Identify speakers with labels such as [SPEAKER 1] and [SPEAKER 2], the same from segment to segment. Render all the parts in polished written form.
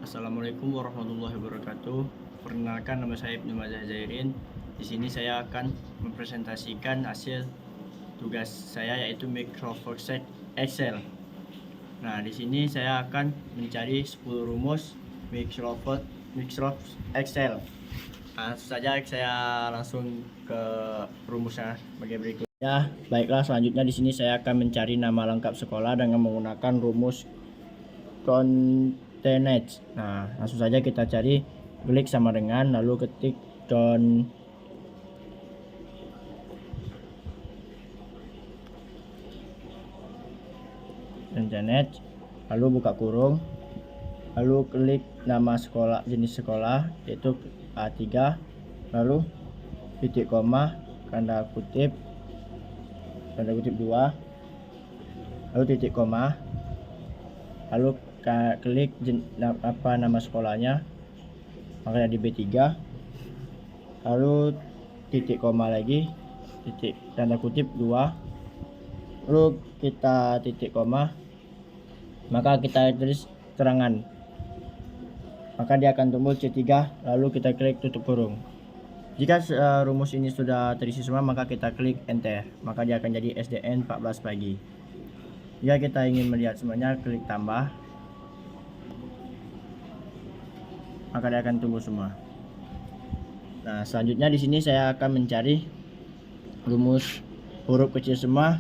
[SPEAKER 1] Assalamualaikum warahmatullahi wabarakatuh. Perkenalkan, nama saya Ibnu Mazhar Zairin. Di sini saya akan mempresentasikan hasil tugas saya, yaitu Microsoft Excel. Nah, di sini saya akan mencari 10 rumus Microsoft Excel. Langsung saja saya langsung ke rumusnya sebagai berikut. Ya, baiklah, selanjutnya di sini saya akan mencari nama lengkap sekolah dengan menggunakan rumus concatenate. Nah, langsung saja kita cari, klik sama dengan, lalu ketik concatenate, lalu buka kurung, lalu klik nama sekolah, jenis sekolah, yaitu A3, lalu titik koma, tanda kutip 2, lalu titik koma, lalu klik nama sekolahnya, makanya di B3, lalu titik koma lagi, titik tanda kutip 2, lalu kita titik koma, maka kita tulis terangan, maka dia akan tumbuh C3, lalu kita klik tutup kurung. Jika rumus ini sudah terisi semua, maka kita klik enter, maka dia akan jadi SDN 14 pagi. Jika kita ingin melihat semuanya, klik tambah, maka dia akan tumbuh semua. Nah, selanjutnya di sini saya akan mencari rumus huruf kecil semua,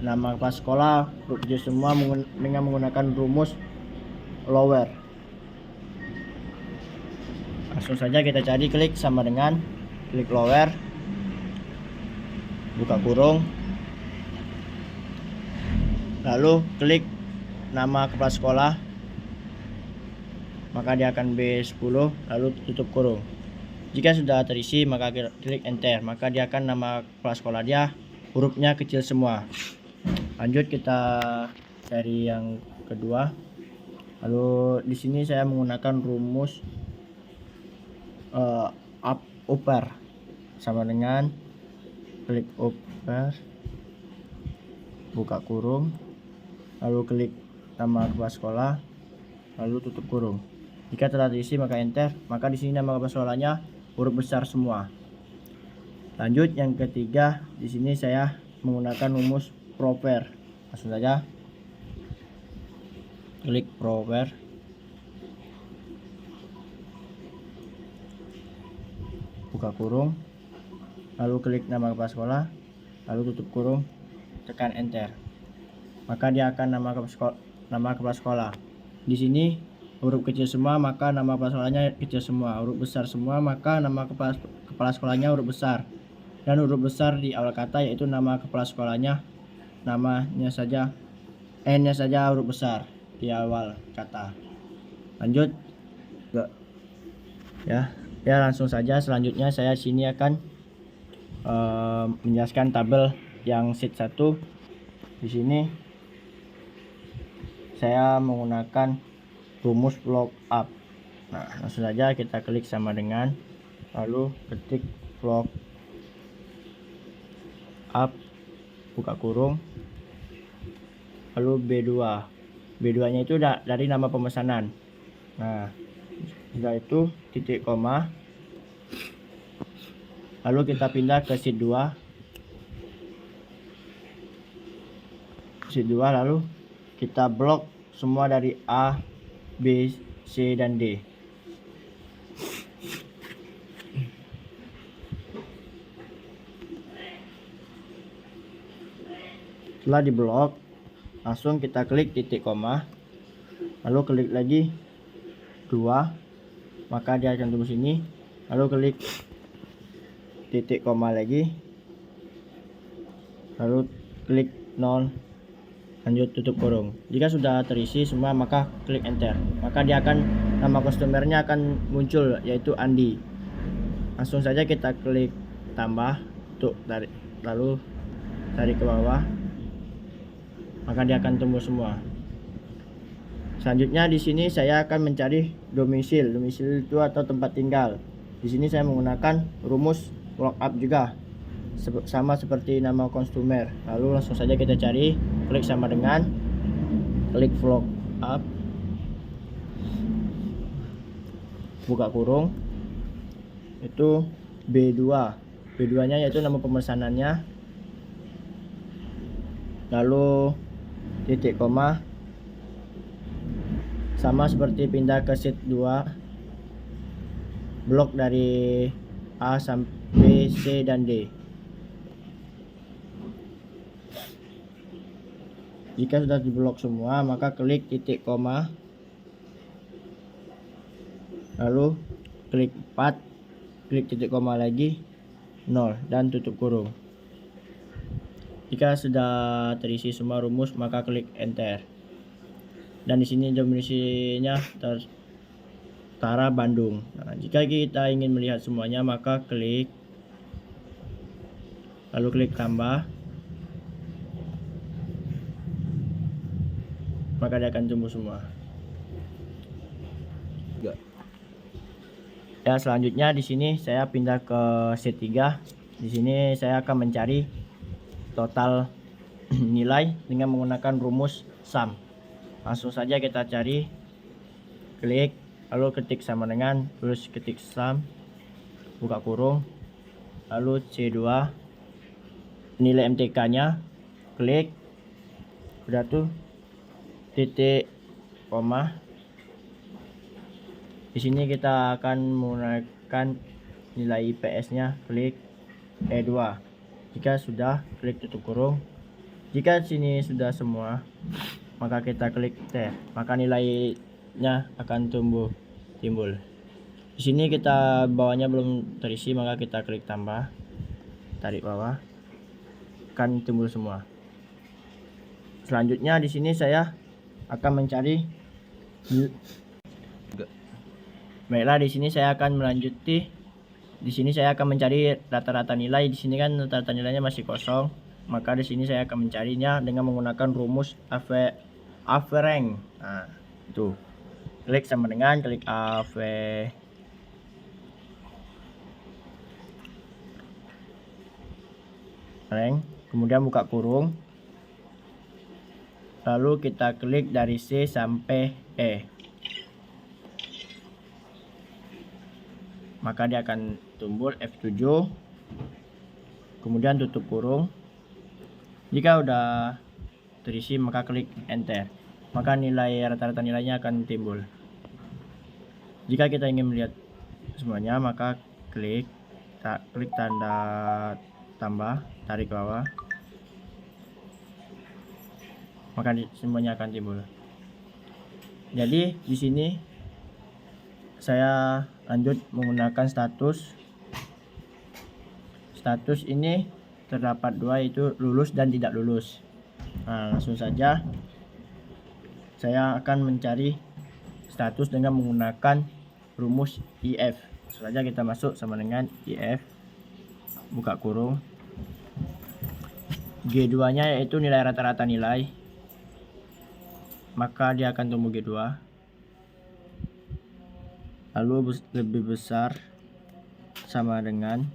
[SPEAKER 1] nama kelas sekolah huruf kecil semua dengan menggunakan rumus lower. Langsung saja kita cari, klik sama dengan, klik lower, buka kurung, lalu klik nama kepala sekolah, maka dia akan B10, lalu tutup kurung. Jika sudah terisi, maka klik enter, maka dia akan nama kepala sekolah dia hurufnya kecil semua. Lanjut kita cari yang kedua. Lalu di sini saya menggunakan rumus upper, sama dengan klik upper, buka kurung, lalu klik nama kepala sekolah, lalu tutup kurung. Jika telah terisi, maka enter, maka di sini nama kepala sekolahnya huruf besar semua. Lanjut yang ketiga, di sini saya menggunakan rumus proper. Langsung saja klik proper, buka kurung, lalu klik nama kepala sekolah, lalu tutup kurung, tekan enter, maka dia akan nama kepala sekolah. Di sini huruf kecil semua, maka nama kepala sekolahnya kecil semua. Huruf besar semua, maka nama kepala sekolahnya huruf besar. Dan huruf besar di awal kata, yaitu nama kepala sekolahnya, namanya saja, N-nya saja huruf besar di awal kata. Lanjut ya langsung saja. Selanjutnya saya sini akan menjelaskan tabel yang sheet 1. Di sini saya menggunakan rumus log up. Nah, langsung saja kita klik sama dengan, lalu ketik log up, buka kurung, lalu B2 nya itu dari nama pemesanan. Nah, setelah itu titik koma, lalu kita pindah ke sheet 2, lalu kita blok semua dari A, B, C, dan D. Setelah diblok, langsung kita klik titik koma, lalu klik lagi 2, maka dia akan tumbuh sini, lalu klik titik koma lagi, lalu klik 0, lanjut tutup kurung. Jika sudah terisi semua, maka klik enter, maka dia akan, nama customernya akan muncul, yaitu Andi. Langsung saja kita klik tambah untuk lalu tarik ke bawah, maka dia akan tumbuh semua. Selanjutnya di sini saya akan mencari domisil itu atau tempat tinggal. Di sini saya menggunakan rumus lookup juga, sama seperti nama konsumer. Lalu langsung saja kita cari, klik sama dengan, klik lookup, buka kurung, itu B2. B2 nya yaitu nama pemesanannya, lalu titik koma, sama seperti pindah ke sheet 2, blok dari A sampai C dan D. Jika sudah diblok semua, maka klik titik koma, lalu klik 4, klik titik koma lagi 0 dan tutup kurung. Jika sudah terisi semua rumus, maka klik enter. Dan di sini domisilinya tertara Bandung. Nah, jika kita ingin melihat semuanya, maka klik, lalu klik tambah, maka dia akan tumbuh semua. Ya, selanjutnya di sini saya pindah ke sheet 3. Di sini saya akan mencari total nilai dengan menggunakan rumus sum. Langsung saja kita cari, klik, lalu ketik sama dengan, terus ketik sum, buka kurung, lalu C2, nilai MTK nya, klik, udah tuh, titik koma. Di sini kita akan menggunakan nilai IPS nya, klik E2. Jika sudah, klik tutup kurung. Jika sini sudah semua, maka kita klik T, maka nilainya akan timbul. Di sini kita bawahnya belum terisi, maka kita klik tambah, tarik bawah, akan timbul semua. Selanjutnya di sini saya akan mencari, baiklah, di sini saya akan melanjuti. Di sini saya akan mencari rata-rata nilai. Di sini kan rata-rata nilainya masih kosong, maka di sini saya akan mencarinya dengan menggunakan rumus average. Nah, itu klik sama dengan klik average, kemudian buka kurung, lalu kita klik dari C sampai E, maka dia akan tumbuh F7, kemudian tutup kurung. Jika udah terisi, maka klik enter, maka nilai rata-rata nilainya akan timbul. Jika kita ingin melihat semuanya, maka klik tanda tambah, tarik bawah, maka semuanya akan timbul. Jadi di sini saya lanjut menggunakan status. Status ini terdapat dua, yaitu lulus dan tidak lulus. Nah, langsung saja saya akan mencari status dengan menggunakan rumus if. Langsung saja kita masuk sama dengan if, buka kurung, G2 nya yaitu nilai rata-rata nilai, maka dia akan tumbuh G2, lalu lebih besar sama dengan,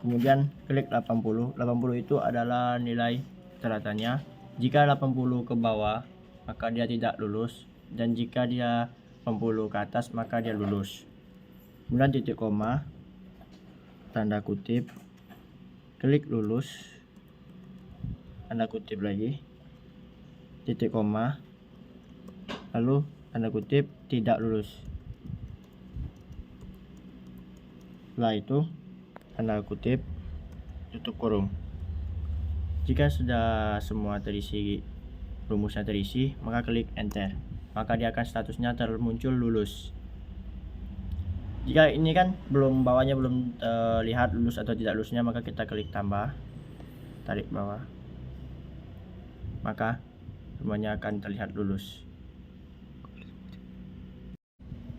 [SPEAKER 1] kemudian klik 80. 80 itu adalah nilai rata-ratanya. Jika 80 ke bawah, maka dia tidak lulus, dan jika dia 80 ke atas, maka dia lulus. Kemudian titik koma, tanda kutip, klik lulus, tanda kutip lagi, titik koma, lalu tanda kutip tidak lulus. Setelah itu tanda kutip tutup kurung. Jika sudah semua terisi, rumusnya terisi, maka klik enter, maka dia akan statusnya termuncul lulus. Jika ini kan belum, bawahnya belum terlihat lulus atau tidak lulusnya, maka kita klik tambah, tarik bawah, maka semuanya akan terlihat lulus.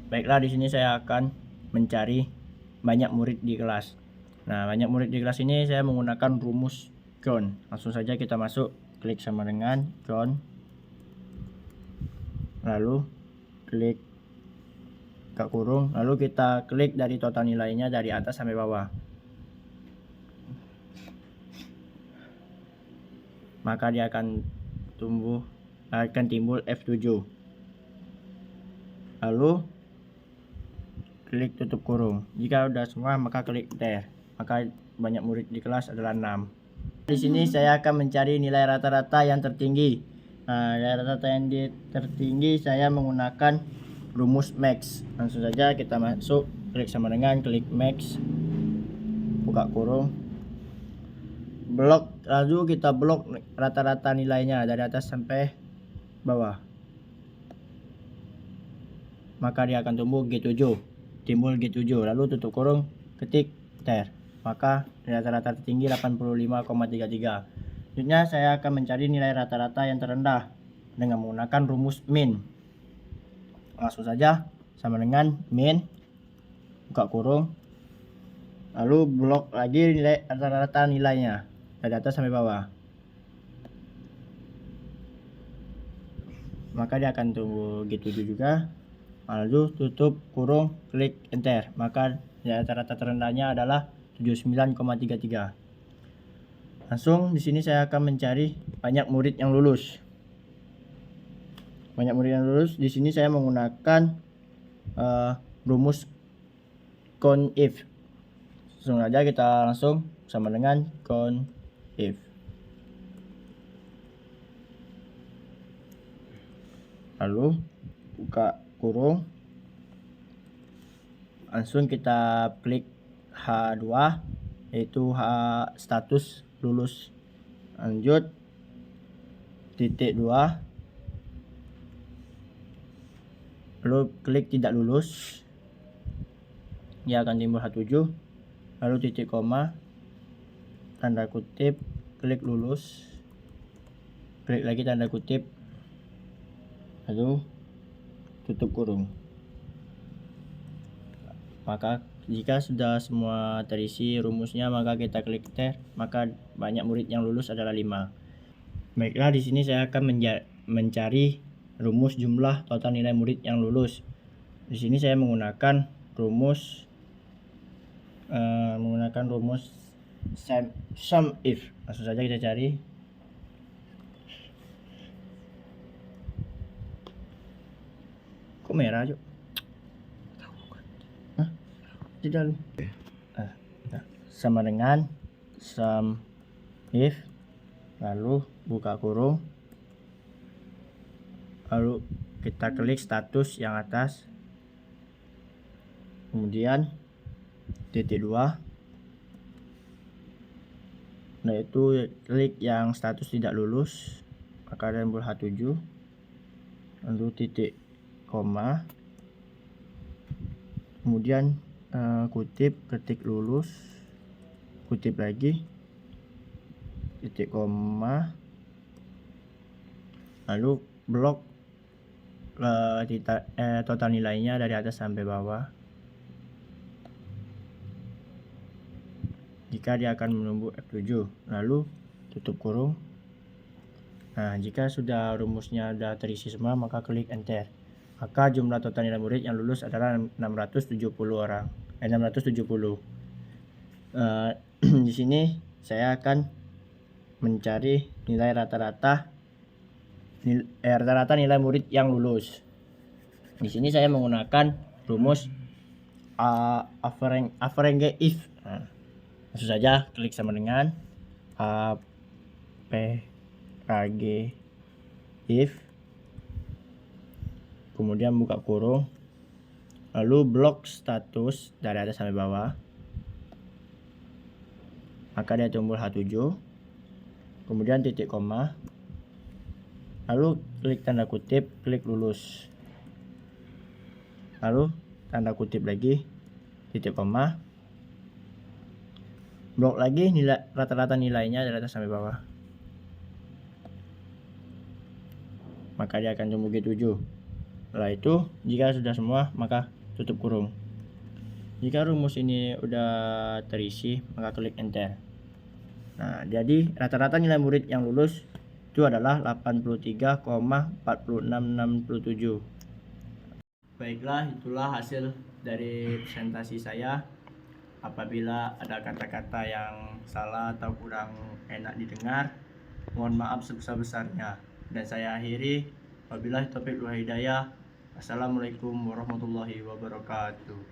[SPEAKER 1] Baiklah, di sini saya akan mencari banyak murid di kelas. Nah, banyak murid di kelas ini saya menggunakan rumus count. Langsung saja kita masuk, klik sama dengan count, lalu klik buka kurung, lalu kita klik dari total nilainya dari atas sampai bawah, maka dia akan timbul F7. Lalu klik tutup kurung. Jika udah semua maka klik enter. Maka banyak murid di kelas adalah 6. Di sini saya akan mencari nilai rata-rata yang tertinggi. Nah, nilai rata-rata yang tertinggi saya menggunakan rumus max. Langsung saja kita masuk, klik sama dengan klik max, buka kurung, blok, lalu kita blok rata-rata nilainya dari atas sampai bawah. Maka dia akan tumbuh G7, timbul G7, lalu tutup kurung, ketik enter. Maka nilai rata-rata tertinggi 85,33. Selanjutnya saya akan mencari nilai rata-rata yang terendah dengan menggunakan rumus min. Langsung saja sama dengan min, buka kurung, lalu blok lagi nilai rata-rata nilainya dari atas sampai bawah. Maka dia akan tumbuh G7 juga. Lalu tutup kurung, klik enter. Maka rata-rata terendahnya adalah 79,33. Langsung di sini saya akan mencari banyak murid yang lulus. Banyak murid yang lulus di sini saya menggunakan rumus count if. Langsung aja kita langsung sama dengan count if. Lalu buka kurung, langsung kita klik H2, yaitu H status lulus. Lanjut titik 2, lalu klik tidak lulus, dia akan timbul H7, lalu titik koma, tanda kutip, klik lulus, klik lagi tanda kutip, lalu tutup kurung. Maka jika sudah semua terisi rumusnya, maka kita klik enter. Maka banyak murid yang lulus adalah 5. Baiklah, di sini saya akan mencari rumus jumlah total nilai murid yang lulus. Di sini saya menggunakan rumus sum if. Langsung saja kita cari. Kok merah, Cuk? Hah? Tidak lu. Sama dengan sum if, lalu buka kurung, lalu kita klik status yang atas, kemudian titik 2, nah itu klik yang status tidak lulus, maka timbul H7, lalu titik koma, kemudian kutip, ketik lulus, kutip lagi, titik koma, lalu blok total nilainya dari atas sampai bawah. Jika dia akan menumbuh F7, lalu tutup kurung. Nah, jika sudah rumusnya sudah terisi semua, maka klik enter. Maka jumlah total nilai murid yang lulus adalah 670 orang. 670. Di sini saya akan mencari nilai rata-rata nilai murid yang lulus. Di sini saya menggunakan rumus average if. Nah, langsung saja klik sama dengan average if, kemudian buka kurung, lalu blok status dari atas sampai bawah, maka dia timbul H7, kemudian titik koma, lalu klik tanda kutip, klik lulus, lalu tanda kutip lagi, titik koma, blok lagi nilai rata-rata nilainya dari atas sampai bawah, maka dia akan tumbuh G7. Setelah itu, jika sudah semua, maka tutup kurung. Jika rumus ini udah terisi, maka klik enter. Nah, jadi rata-rata nilai murid yang lulus itu adalah 83,4667. Baiklah, itulah hasil dari presentasi saya. Apabila ada kata-kata yang salah atau kurang enak didengar, mohon maaf sebesar-besarnya. Dan saya akhiri, wabillahi taufiq wal hidayah. Assalamualaikum warahmatullahi wabarakatuh.